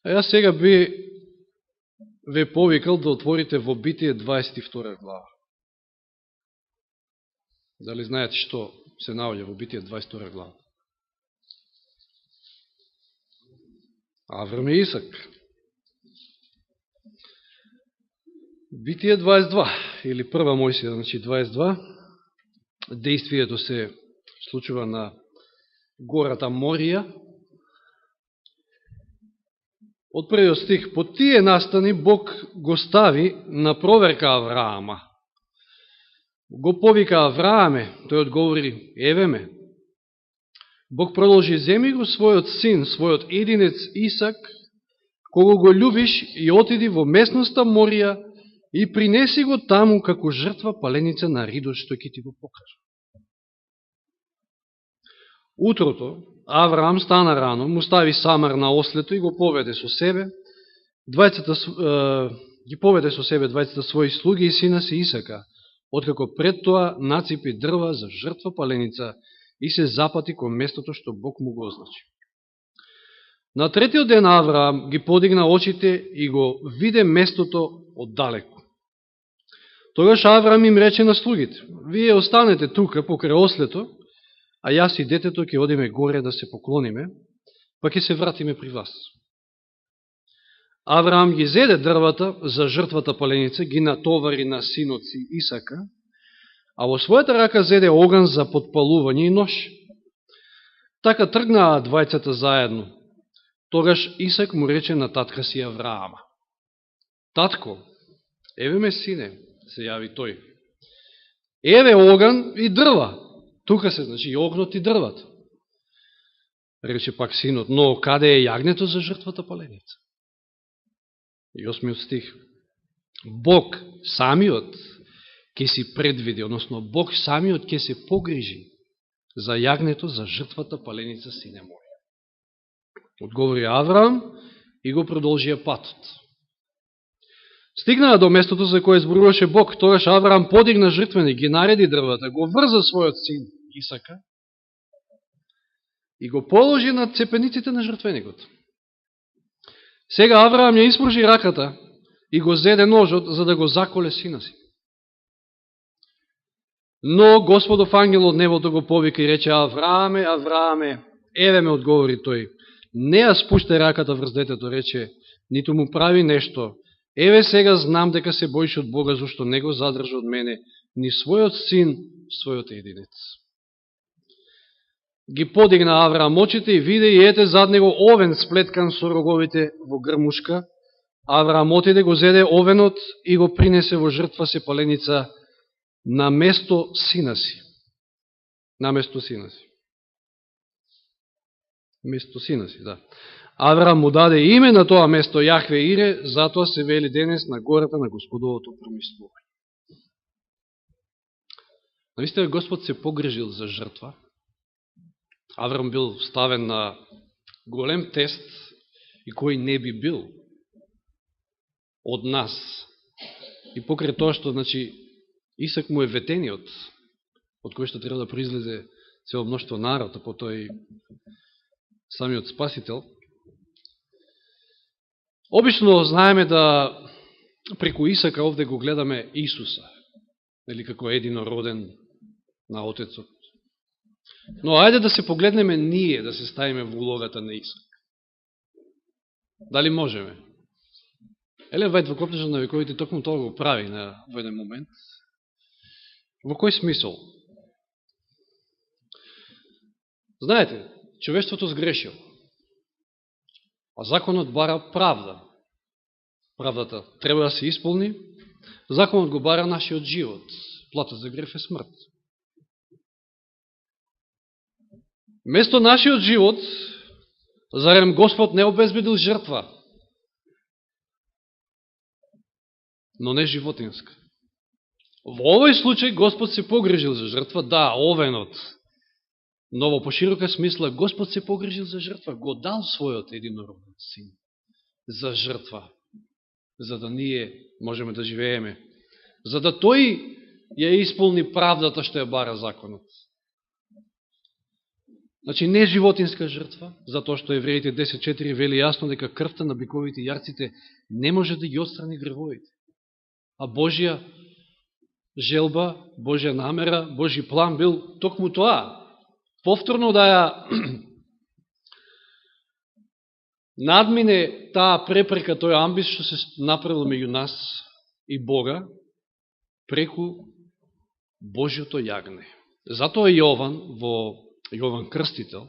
А јас сега би ве повикал да отворите во Битие 22 глава. Дали знаете што се наоѓа во Битие 22 глава? Аврам и Исак. Битие 22, или прва Мојсија, значи 22, действието се случува на гората Морија. Од првиот стих: по тие настани Бог го стави на проверка Авраама. Го повика: Аврааме, тој одговори: еве ме. Бог продолжи: земи го својот син, својот единец Исак, кого го љубиш, и отиди во местноста Морија и принеси го таму како жртва паленица на ридот што ќе ти го покажа. Утрото Авраам стана рано, му стави самар на ослето и го поведе со себе. Ги поведе со себе двајцата своји слуги и сина си Исака, откако пред тоа наципи дрва за жртва паленица и се запати кон местото што Бог му го означи. На третиот ден Авраам ги подигна очите и го виде местото оддалеку. Тогаш Авраам им рече на слугите: вие останете тука покрај ослето, а јас и детето ќе одиме горе да се поклониме, па ќе се вратиме при вас. Авраам ги зеде дрвата за жртвата паленица, ги натовари на синот си Исака, а во својата рака зеде оган за подпалување и нож. Така тргнаа двајцата заедно. Тогаш Исак му рече на татка си Авраама: татко, еве ме сине, се јави тој. Еве оган и дрва. Тука се, значи, и огнот и дрвата. Рече пак синот: но каде е јагнето за жртвата паленица? И 8 стих: Бог самиот ќе си предвиди, односно Бог самиот ќе се погрижи за јагнето за жртвата паленица, сине мој. Одговори Авраам и го продолжија патот. Стигнаа до местото за кое зборуваше Бог. Тогаш Авраам подигна жртвеник, ги нареди дрвата, го врза својот син Исака и го положи на цепениците на жртвеникот. Сега Авраам ја испружи раката и го зеде ножот за да го заколе сина си. Но Господов ангел од небото го повика и рече: Аврааме, Аврааме. Еве ме, одговори тој. Не ја спуште раката врз детето, рече, ниту му прави нешто. Еве сега знам дека се боиш од Бога, зашто не го задржа од мене ни својот син, својот единец. Ги подигна Авраам очите и виде и ете зад него овен сплеткан со роговите во грмушка. Авраам отиде, го зеде овенот и го принесе во жртва се паленица на место сина си. На место сина си. Место сина си, да. Авраам му даде име на тоа место Јахве Ире, затоа се вели денес на гората на Господовото промислување. Навистина Господ се погрижил за жртва. Авраам бил ставен на голем тест и кој не би бил од нас. И покрај тоа што, значи, Исак му е ветениот, од кој што треба да произлезе цело мноштво народ, а потоа и самиот Спасител. Обично знаеме да преку Исака овде го гледаме Исуса, или како единороден на Отецот. Но ајде да се погледнеме ние, да се ставиме во улогата на Исак. Дали можеме? Елен Вајд во Копнежот на вековите токму тоа го прави на еден момент. Во кој смисол? Знаете, човештвото сгрешило. А законот бара правда. Правдата треба да се исполни. Законот го бара нашиот живот. Плата за греф е смрт. Место нашиот живот, зарем Господ не обезбедил жртва, но не животинска. Во овој случај Господ се погрижил за жртва, да, овенот. Но во поширока смисла Господ се погрижил за жртва, го дал својот единороден син за жртва, за да ние можеме да живееме, за да тој ја исполни правдата што ја бара законот. Значи не животинска жртва, затоа што Евреите 10.4 вели јасно дека крвта на биковите и јарците не може да ги отстрани гревовите. А Божја желба, Божја намера, Божји план бил токму тоа. Повторно да ја надмине таа препрека, тој амбис што се направил меѓу нас и Бога преку Божјото јагне. Затоа Јован во Јован Крстител,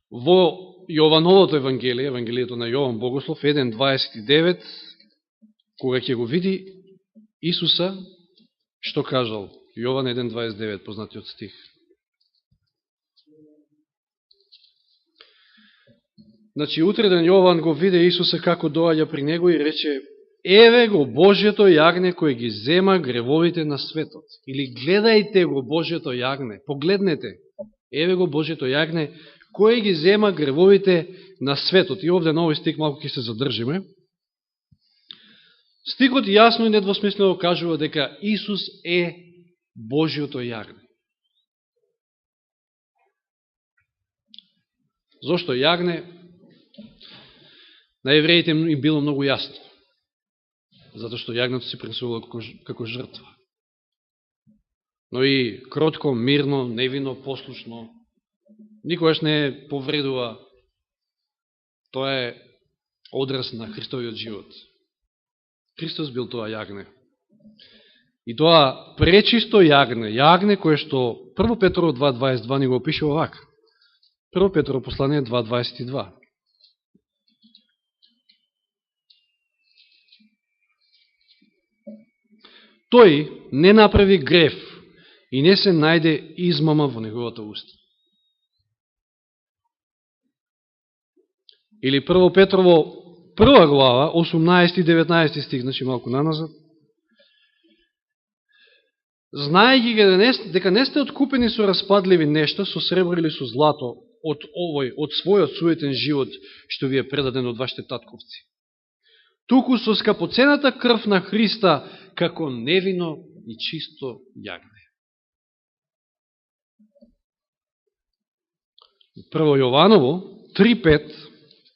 во Јовановото Евангелие, Евангелието на Јован Богослов 1.29, кога ќе го види Исуса, што кажал? Јован 1.29, познатиот стих. Значи, утреден Јован го виде Исуса како доаѓа при него и рече: еве го Божјето јагне кој ги зема гревовите на светот. Или гледајте го Божјето јагне, погледнете, еве го Божјето јагне кој ги зема гревовите на светот. И овде на овој стих малко ќе се задржиме. Стихот јасно и недвосмислено кажува дека Исус е Божјото јагне. Зошто јагне? На евреите им било многу јасно. Затоа што јагнето се пренесувало како жртва. Но и кротко, мирно, невино, послушно, никогаш не повредува. Тоа е одраз на Христовиот живот. Христос бил тоа јагне. И тоа пречисто јагне, јагне кое што 1 Петрово 2.22 ни го опишува вака. 1 Петрово послание 2.22. Тој не направи грев и не се најде измама во неговата уста. Или 1 Петрово 1 глава, 18 и 19 стих, значи малку наназад. Знаејќи дека не сте откупени со распадливи нешта, со сребро или со злато, од својот суетен живот, што ви е предаден од вашите татковци. Туку со скапоцената крв на Христа, како невино и чисто јагне. Прво Јованово 3.5,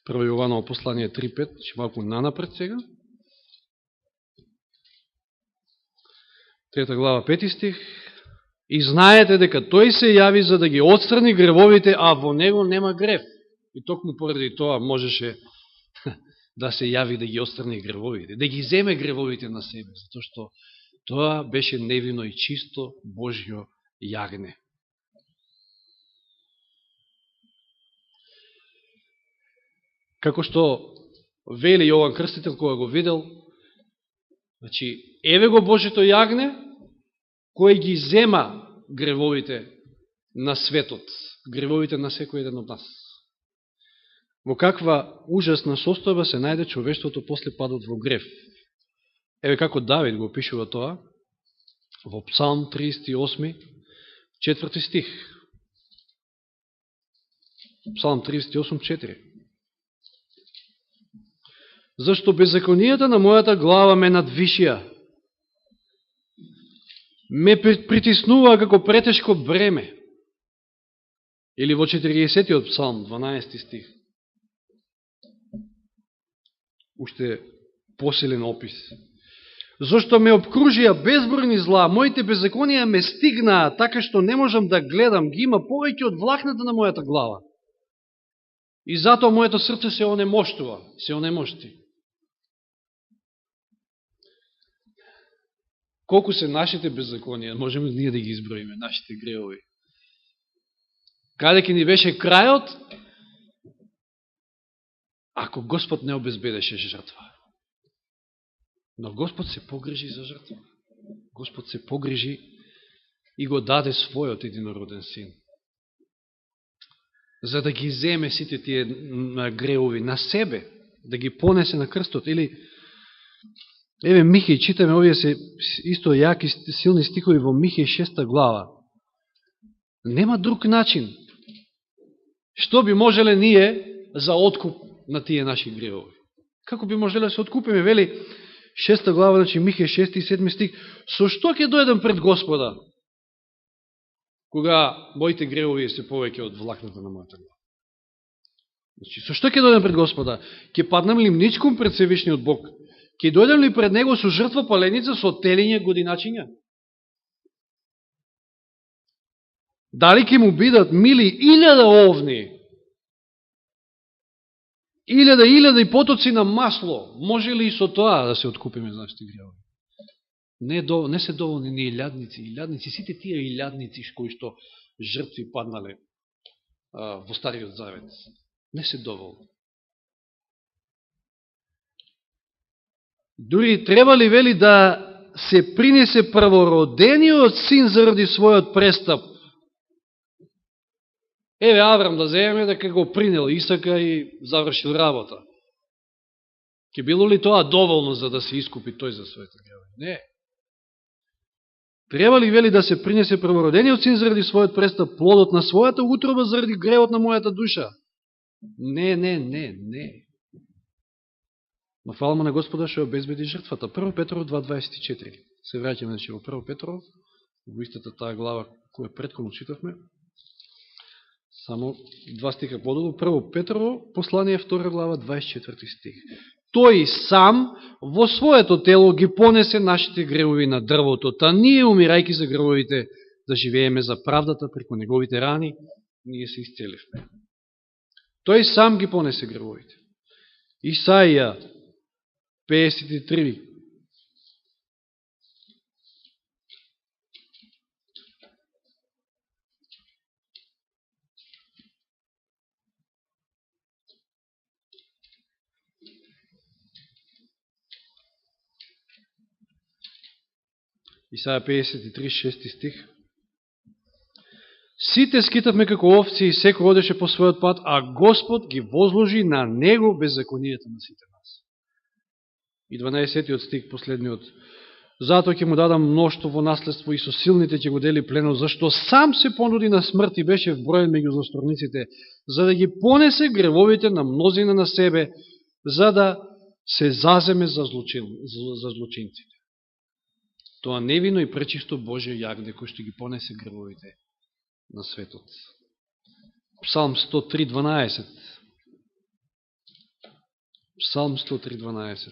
Прво Јованово послание 3.5, че малку нанапред сега. 3 глава 5 стих. И знаете дека тој се јави за да ги отстрани гревовите, а во него нема грев. И токму поради тоа можеше да се јави да ги отстрани гревовите, да ги земе гревовите на себе, затоа што тоа беше невино и чисто Божјо јагне. Како што вели Јован Крстител кога го видел, значи, еве го Божјето јагне, кој ги зема гревовите на светот, гревовите на секој еден од нас. Во каква ужасна состојба се најде човештвото после падот во грев. Еве како Давид го пишува тоа во Псалм 38, 4 стих. Псалм 38, 4. Зашто беззаконијата на мојата глава ме надвишија, ме притиснува како претешко бреме. Или во 40-тиот Псалм, 12 стих. Уште посилен опис. Зошто ме обкружија безбројни зла, моите беззаконија ме стигнаа, така што не можам да гледам, ги има повеќе од влакната на мојата глава. И затоа моето срце се онемоштува, се онемошти. Колку се нашите беззаконија, можеме ние да ги изброиме, нашите гревови. Каде ќе ни беше крајот, ако Господ не обезбедеше жртва. Но Господ се погрижи за жртва. Господ се погрижи и го даде својот единороден син. За да ги земе сите тие гревови на себе, да ги понесе на крстот. Или, еве Михеј, читаме овие се исто јаки силни стихови во Михеј 6 глава. Нема друг начин. Што би можеле ние за откуп на тие наши гревови? Како би можеле да се откупиме? Вели 6 глава, значи Михеј 6 и 7 стих. Со што ќе дојдем пред Господа? кога моите гревови се повеќе од влакната на мојата глава. Значи, со што ќе дојдем пред Господа? Ќе паднам ли мничком пред Севишниот Бог? Ќе дојдем ли пред Него со жртва паленица, со телиња годиначиња? Дали ќе му бидат мили 1000 овни, 1000 и потоци на масло? Може ли и со тоа да се откупиме за нашите гревови? Не се доволни ни илјадници, сите тие илјадници кои што жртви паднале во Стариот Завет. Не се доволни. Дури треба ли, вели, да се принесе првородениот син заради својот престап? Еве Аврам да земеме дека го принел Исака и завршил работа. Ке било ли тоа доволно за да се искупи тој за своите гревови? Не. Треба ли, вели, да се принесе првородениот син заради својот престап, плодот на својата утроба заради гревот на мојата душа? Не. Но фалма на Господа што обезбеди жртвата. 1 Петров 2.24. Се враќаме значи во 1 Петров, во истата таа глава која претходно читавме. Само 2 стиха подолу. 1 Петрово, послание 2 глава, 24 стих. Тој сам во своето тело ги понесе нашите гревови на дрвото, та ние, умирајки за гревовите, да живееме за правдата преку неговите рани, ние се исцеливме. Тој сам ги понесе гревовите. Исаија 53. Исаја 53, 6 стих. Сите скитавме како овци и секој одеше по својот пат, а Господ ги возложи на него беззаконијата на сите нас. И 12 стих, последниот. Затоа ќе му дадам мноштво во наследство и со силните ќе го дели пленот, зашто сам се понуди на смрт и беше вброен меѓу злосторниците, за да ги понесе гревовите на мнозина на себе, за да се заземе за злочинците. Тоа невино и пречисто Божие јагне, кој што ги понесе гревовите на светот. Псалм 103.12. Псалм 103.12.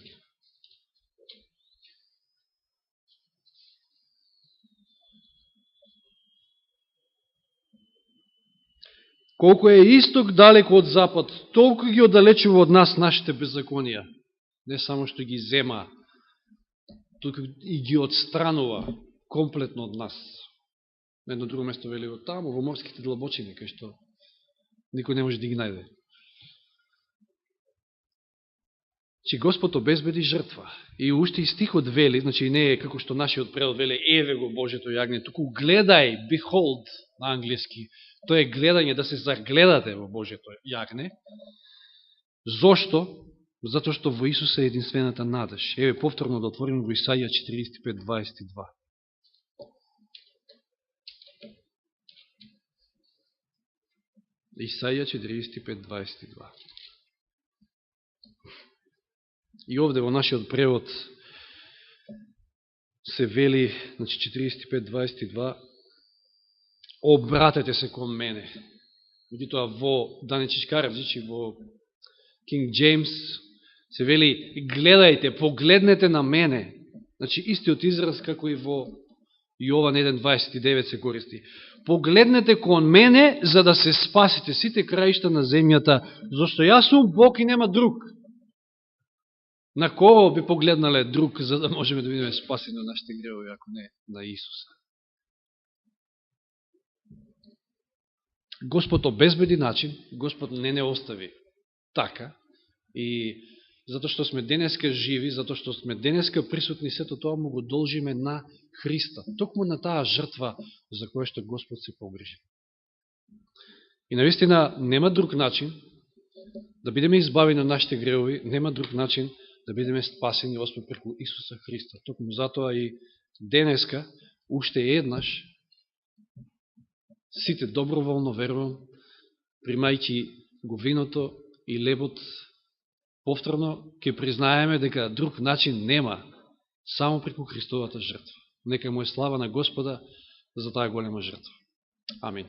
Колку е исток далеко од запад, толку ги оддалечува од нас нашите беззаконија. Не само што ги зема, тука и ги отстранува комплетно од нас. На едно друго место вели од таму, во морските длабочини, кај што никој не може да ги најде. Че Господ обезбеди жртва. И уште и стихот вели, значи не е како што нашиот превод вели, еве го Божето јагне, туку гледај, behold, на англиски. Тоа е гледање, да се загледате во Божето јагне. Зошто? Затоа што во Исус е единствената надеж. Еве повторно да отворим во Исаија 45.22. Исаија 45.22. И овде во нашиот превод се вели, значи 45.22, обратете се кон мене. Меѓутоа во Данечичкарев, значи во King James, се вели, гледајте, погледнете на мене. Значи, истиот израз како и во Јован 1.29 се користи. Погледнете кон мене, за да се спасите сите краишта на земјата, зашто јас сум Бог и нема друг. На кого би погледнале друг, за да можеме да видиме спасени од нашите гревови, ако не на Исуса? Господ обезбеди начин, Господ не остави така, и затоа што сме денеска живи, затоа што сме денеска присутни, сето тоа му го должиме на Христа, токму на таа жртва за која што Господ се погрижи. И навистина нема друг начин да бидеме избавени од нашите гревови, нема друг начин да бидеме спасени осме преку Исуса Христа. Токму затоа и денеска, уште еднаш, сите доброволно, верувам, примајќи го виното и лебот, повторно ќе признаеме дека друг начин нема, само преку Христовата жртва. Нека му е слава на Господа за таа голема жртва. Амин.